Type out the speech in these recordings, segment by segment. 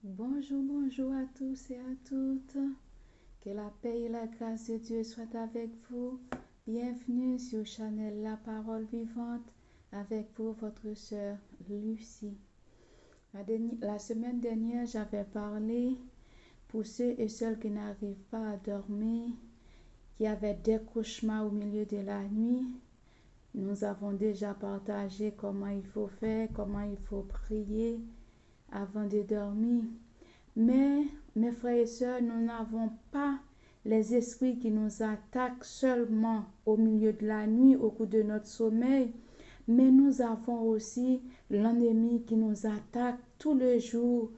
Bonjour, bonjour à tous et à toutes. Que la paix et la grâce de Dieu soient avec vous. Bienvenue sur Chanel La Parole Vivante avec vous, votre sœur Lucie. La semaine dernière, j'avais parlé pour ceux et celles qui n'arrivent pas à dormir, qui avaient des cauchemars au milieu de la nuit. Nous avons déjà partagé comment il faut faire, comment il faut prier avant de dormir. Mais, mes frères et sœurs, nous n'avons pas les esprits qui nous attaquent seulement au milieu de la nuit, au cours de notre sommeil, mais nous avons aussi l'ennemi qui nous attaque tout le jour,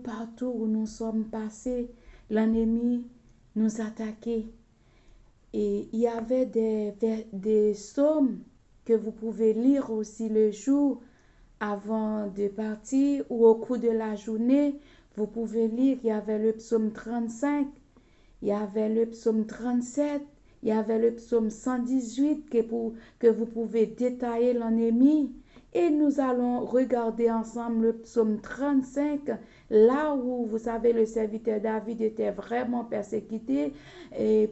partout où nous sommes passés, l'ennemi nous attaquait. Et il y avait des psaumes que vous pouvez lire aussi le jour avant de partir ou au cours de la journée. Vous pouvez lire, il y avait le psaume 35, il y avait le psaume 37, il y avait le psaume 118 que vous pouvez détailler l'ennemi. Et nous allons regarder ensemble le psaume 35, là où, vous savez, le serviteur David était vraiment persécuté. Il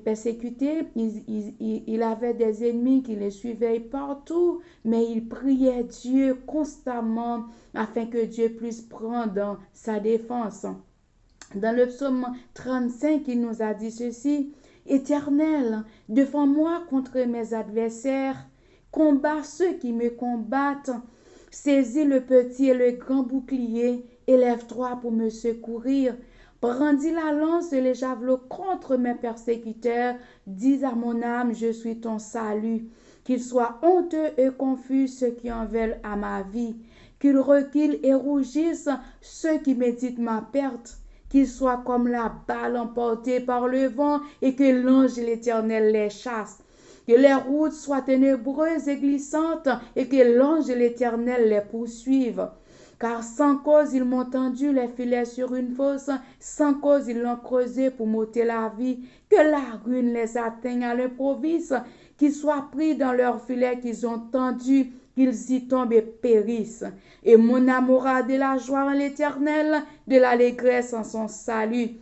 avait des ennemis qui le suivaient partout, mais il priait Dieu constamment afin que Dieu puisse prendre sa défense. Dans le psaume 35, il nous a dit ceci: Éternel, défends-moi contre mes adversaires, combat ceux qui me combattent, saisis le petit et le grand bouclier, élève-toi pour me secourir. Brandis la lance et les javelots contre mes persécuteurs, dis à mon âme, je suis ton salut. Qu'ils soient honteux et confus ceux qui en veulent à ma vie, qu'ils reculent et rougissent ceux qui méditent ma perte, qu'ils soient comme la balle emportée par le vent et que l'ange de l'Éternel les chasse. Que les routes soient ténébreuses et glissantes et que l'ange de l'Éternel les poursuive. Car sans cause ils m'ont tendu les filets sur une fosse, sans cause ils l'ont creusé pour m'ôter la vie. Que la ruine les atteigne à l'improviste, qu'ils soient pris dans leurs filets qu'ils ont tendus, qu'ils y tombent et périssent. Et mon âme aura de la joie en l'Éternel, de l'allégresse en son salut.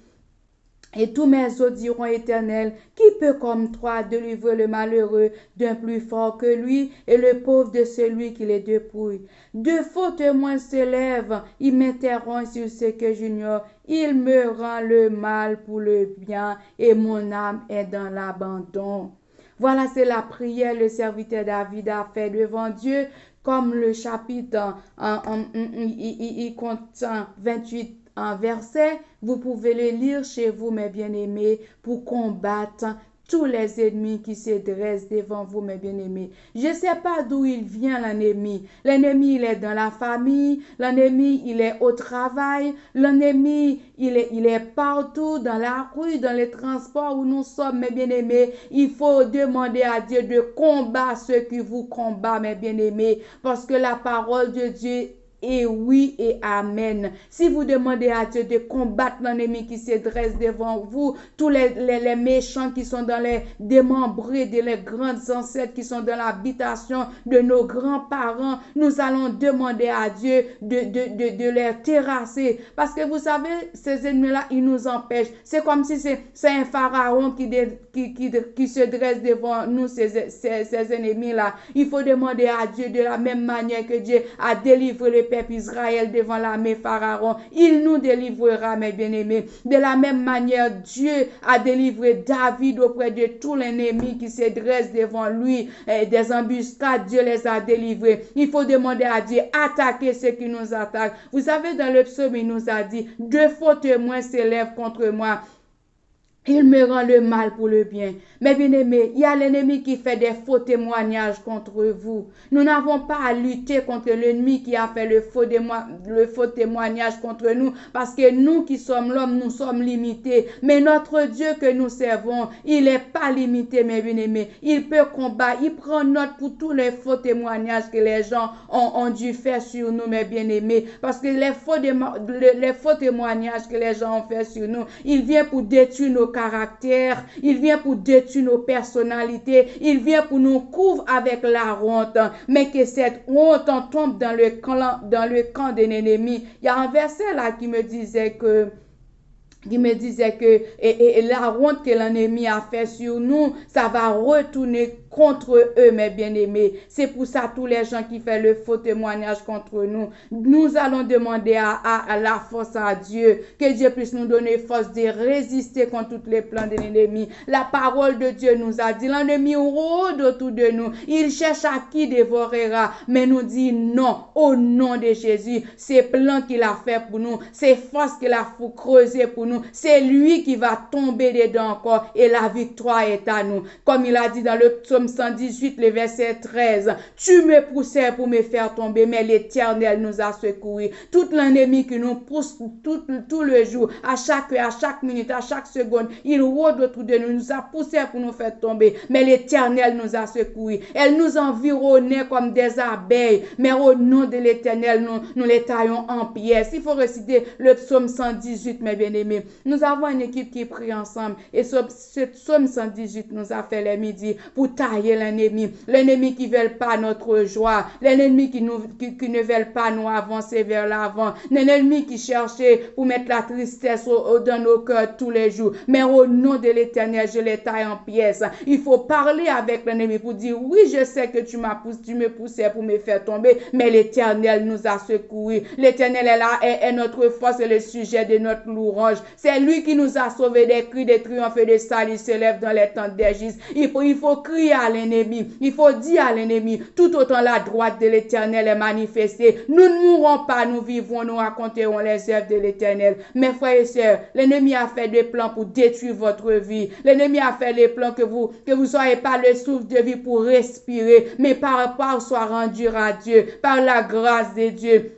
Et tous mes os diront: Éternel, qui peut comme toi délivrer le malheureux d'un plus fort que lui et le pauvre de celui qui les dépouille? Deux faux témoins se lèvent, ils m'interrogent sur ce que j'ignore. Il me rend le mal pour le bien et mon âme est dans l'abandon. Voilà, c'est la prière le serviteur David a fait devant Dieu, comme le chapitre il contient 28 versets. Vous pouvez le lire chez vous, mes bien-aimés, pour combattre tous les ennemis qui se dressent devant vous, mes bien-aimés. Je ne sais pas d'où il vient, l'ennemi. L'ennemi, il est dans la famille. L'ennemi, il est au travail. L'ennemi, il est partout, dans la rue, dans les transports où nous sommes, mes bien-aimés. Il faut demander à Dieu de combattre ceux qui vous combattent, mes bien-aimés, parce que la parole de Dieu et oui et amen. Si vous demandez à Dieu de combattre l'ennemi qui se dresse devant vous, tous les méchants qui sont dans les démembrés de les grandes ancêtres qui sont dans l'habitation de nos grands-parents, nous allons demander à Dieu de les terrasser. Parce que vous savez, ces ennemis-là, ils nous empêchent. C'est comme si c'est un pharaon qui se dresse devant nous, ces ennemis-là. Il faut demander à Dieu de la même manière que Dieu a délivré le peuple Israël devant l'armée Pharaon. Il nous délivrera, mes bien-aimés. De la même manière, Dieu a délivré David auprès de tous les ennemis qui se dressent devant lui. Des embuscades, Dieu les a délivrés. Il faut demander à Dieu, attaquer ceux qui nous attaquent. Vous savez, dans le psaume, il nous a dit, deux faux témoins s'élèvent contre moi. Il me rend le mal pour le bien. Mais bien aimé, il y a l'ennemi qui fait des faux témoignages contre vous. Nous n'avons pas à lutter contre l'ennemi qui a fait le faux témoignage contre nous, parce que nous qui sommes l'homme, nous sommes limités. Mais notre Dieu que nous servons, il n'est pas limité, mes bien aimés. Il peut combattre, il prend note pour tous les faux témoignages que les gens ont dû faire sur nous, mes bien aimés. Parce que les faux témoignages que les gens ont fait sur nous, il vient pour détruire nos caractères, il vient pour détruire nos personnalités, il vient pour nous couvrir avec la honte, mais que cette honte en tombe dans le camp de l'ennemi. Il y a un verset là qui me disait que la honte que l'ennemi a fait sur nous, ça va retourner contre eux, mes bien-aimés. C'est pour ça, tous les gens qui font le faux témoignage contre nous, nous allons demander à la force à Dieu, que Dieu puisse nous donner force de résister contre tous les plans de l'ennemi. La parole de Dieu nous a dit, l'ennemi rôde autour de nous, il cherche à qui dévorera, mais nous dit non, au nom de Jésus, ces plans qu'il a fait pour nous, ces forces qu'il a creusées pour nous, c'est lui qui va tomber dedans encore et la victoire est à nous. Comme il a dit dans le psaume 118, le verset 13, tu me poussais pour me faire tomber, mais l'Éternel nous a secourus. Tout l'ennemi qui nous pousse tout le jour, à chaque heure, à chaque minute, à chaque seconde, il rôde autour de nous, nous a poussé pour nous faire tomber, mais l'Éternel nous a secourus. Elle nous environnait comme des abeilles, mais au nom de l'Éternel, nous les taillons en pièces. Il faut réciter le psaume 118, mes bien-aimés. Nous avons une équipe qui prie ensemble et ce psaume 118 nous a fait les midis pour tailler l'ennemi qui ne veut pas notre joie, l'ennemi qui ne veut pas nous avancer vers l'avant, l'ennemi qui cherchait pour mettre la tristesse dans nos cœurs tous les jours. Mais au nom de l'Éternel, je les taille en pièces. Il faut parler avec l'ennemi pour dire, oui, je sais que tu me poussais pour me faire tomber, mais l'Éternel nous a secourus. L'Éternel est là, est notre force et le sujet de notre louange. C'est lui qui nous a sauvés des cris de triomphe et de salut se lève dans les temps d'Égis. Il faut crier à l'ennemi. Il faut dire à l'ennemi, tout autant la droite de l'Éternel est manifestée. Nous ne mourrons pas, nous vivons, nous raconterons les œuvres de l'Éternel. Mes frères et sœurs, l'ennemi a fait des plans pour détruire votre vie. L'ennemi a fait des plans que vous soyez pas le souffle de vie pour respirer, mais par soit rendu à Dieu, par la grâce de Dieu.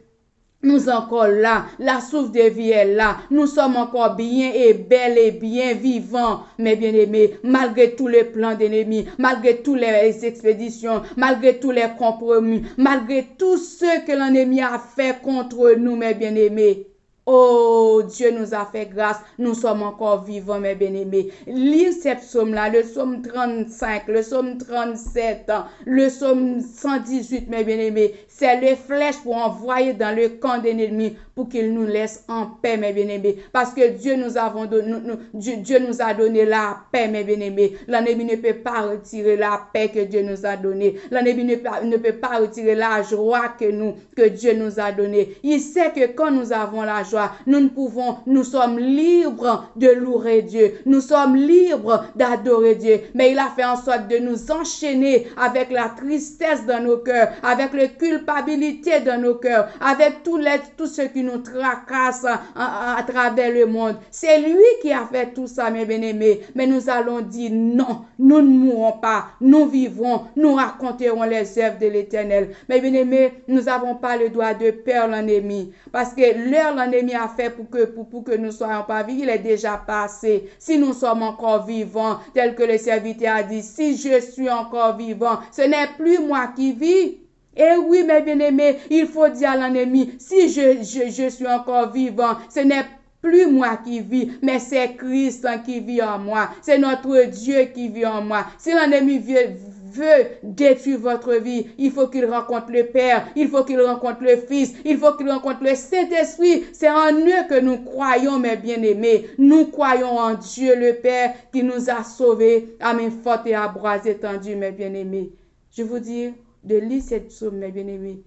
Nous sommes encore là, la souffle de vie est là, nous sommes encore bien et bel et bien vivants, mes bien-aimés, malgré tous les plans d'ennemis, malgré toutes les expéditions, malgré tous les compromis, malgré tout ce que l'ennemi a fait contre nous, mes bien-aimés. Oh, Dieu nous a fait grâce, nous sommes encore vivants, mes bien-aimés. Lis ces psaumes-là, le psaume 35, le psaume 37, le psaume 118, mes bien-aimés. C'est les flèches pour envoyer dans le camp de l'ennemi pour qu'il nous laisse en paix, mes bien-aimés. Parce que Dieu nous a donné la paix, mes bien-aimés. L'ennemi ne peut pas retirer la paix que Dieu nous a donnée. L'ennemi ne peut pas retirer la joie que Dieu nous a donnée. Il sait que quand nous avons la joie, nous sommes libres de louer Dieu. Nous sommes libres d'adorer Dieu. Mais il a fait en sorte de nous enchaîner avec la tristesse dans nos cœurs, avec la culpabilité dans nos cœurs, avec tout ce qui nous tracasse à travers le monde. C'est lui qui a fait tout ça, mes bien-aimés. Mais nous allons dire non, nous ne mourrons pas, nous vivons, nous raconterons les œuvres de l'Éternel. Mes bien-aimés, nous n'avons pas le droit de perdre l'ennemi. Parce que l'heure l'ennemi a fait pour que nous soyons pas vivants, il est déjà passé. Si nous sommes encore vivants, tel que le serviteur a dit, si je suis encore vivant, ce n'est plus moi qui vis. Et oui, mes bien-aimés, il faut dire à l'ennemi, si je suis encore vivant, ce n'est plus moi qui vis, mais c'est Christ qui vit en moi. C'est notre Dieu qui vit en moi. Si l'ennemi veut détruire votre vie, il faut qu'il rencontre le Père, il faut qu'il rencontre le Fils, il faut qu'il rencontre le Saint-Esprit. C'est en eux que nous croyons, mes bien-aimés. Nous croyons en Dieu le Père qui nous a sauvés à main forte et à bras étendus, mes bien-aimés. Je vous dis de lire cette psaume, mes bien-aimés.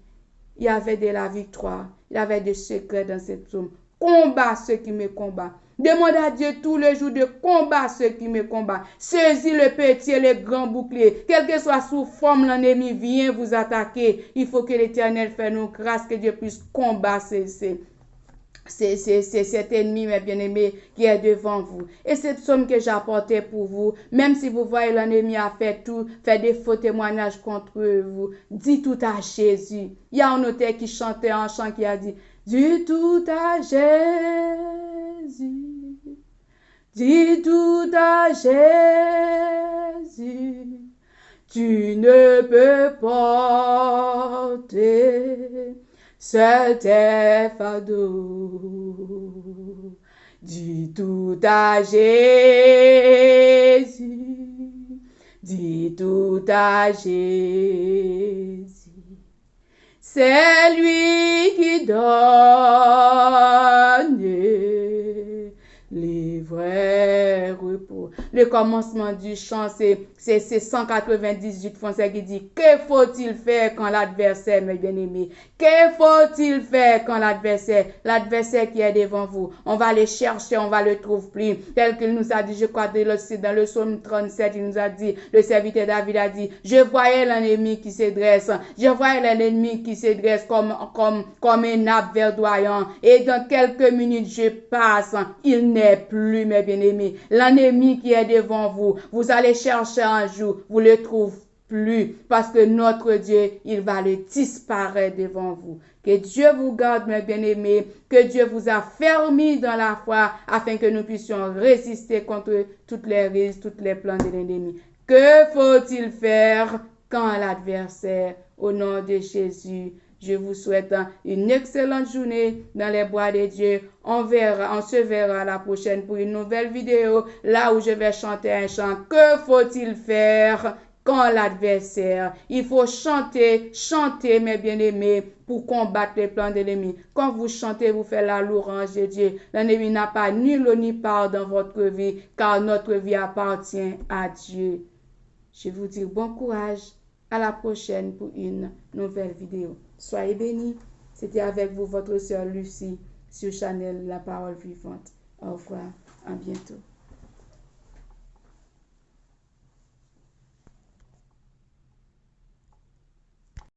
Il y avait de la victoire, il y avait des secrets dans cette psaume. Combat ceux qui me combattent. Demande à Dieu tous les jours de combattre ceux qui me combattent. Saisis le petit et le grand bouclier. Quelle que soit sous forme l'ennemi vient vous attaquer. Il faut que l'Éternel fasse nous grâce, que Dieu puisse combattre cet ennemi, mes bien-aimés, qui est devant vous. Et cette somme que j'ai apportée pour vous, même si vous voyez l'ennemi a fait des faux témoignages contre vous, dis tout à Jésus. Il y a un auteur qui chantait un chant qui a dit, dis tout à Jésus, dis tout à Jésus, tu ne peux porter seul tes fardeaux. Dis tout à Jésus. Dis tout à Jésus. C'est lui qui donne les vrais repos. Le commencement du chant, c'est 198 français qui dit: que faut-il faire quand l'adversaire, mes bien-aimés? Que faut-il faire quand l'adversaire qui est devant vous, on va le chercher, on va le trouver plus. Tel qu'il nous a dit, je crois, dans le psaume 37, il nous a dit, le serviteur David a dit: je voyais l'ennemi qui se dresse, je voyais l'ennemi qui se dresse comme un nappe verdoyant. Et dans quelques minutes, je passe, il n'est plus, mes bien-aimés. L'ennemi qui est devant vous, vous allez chercher un jour, vous le trouvez plus, parce que notre Dieu, il va le disparaître devant vous. Que Dieu vous garde, mes bien-aimés, que Dieu vous a fermis dans la foi, afin que nous puissions résister contre toutes les rises, toutes les plans de l'ennemi. Que faut-il faire quand l'adversaire, au nom de Jésus, je vous souhaite une excellente journée dans les bras de Dieu. On se verra la prochaine pour une nouvelle vidéo, là où je vais chanter un chant. Que faut-il faire quand l'adversaire? Il faut chanter, mes bien-aimés, pour combattre les plans de l'ennemi. Quand vous chantez, vous faites la louange de Dieu. L'ennemi n'a pas ni lot ni part dans votre vie, car notre vie appartient à Dieu. Je vous dis bon courage. À la prochaine pour une nouvelle vidéo. Soyez bénis. C'était avec vous votre sœur Lucie sur Channel La Parole Vivante. Au revoir. À bientôt.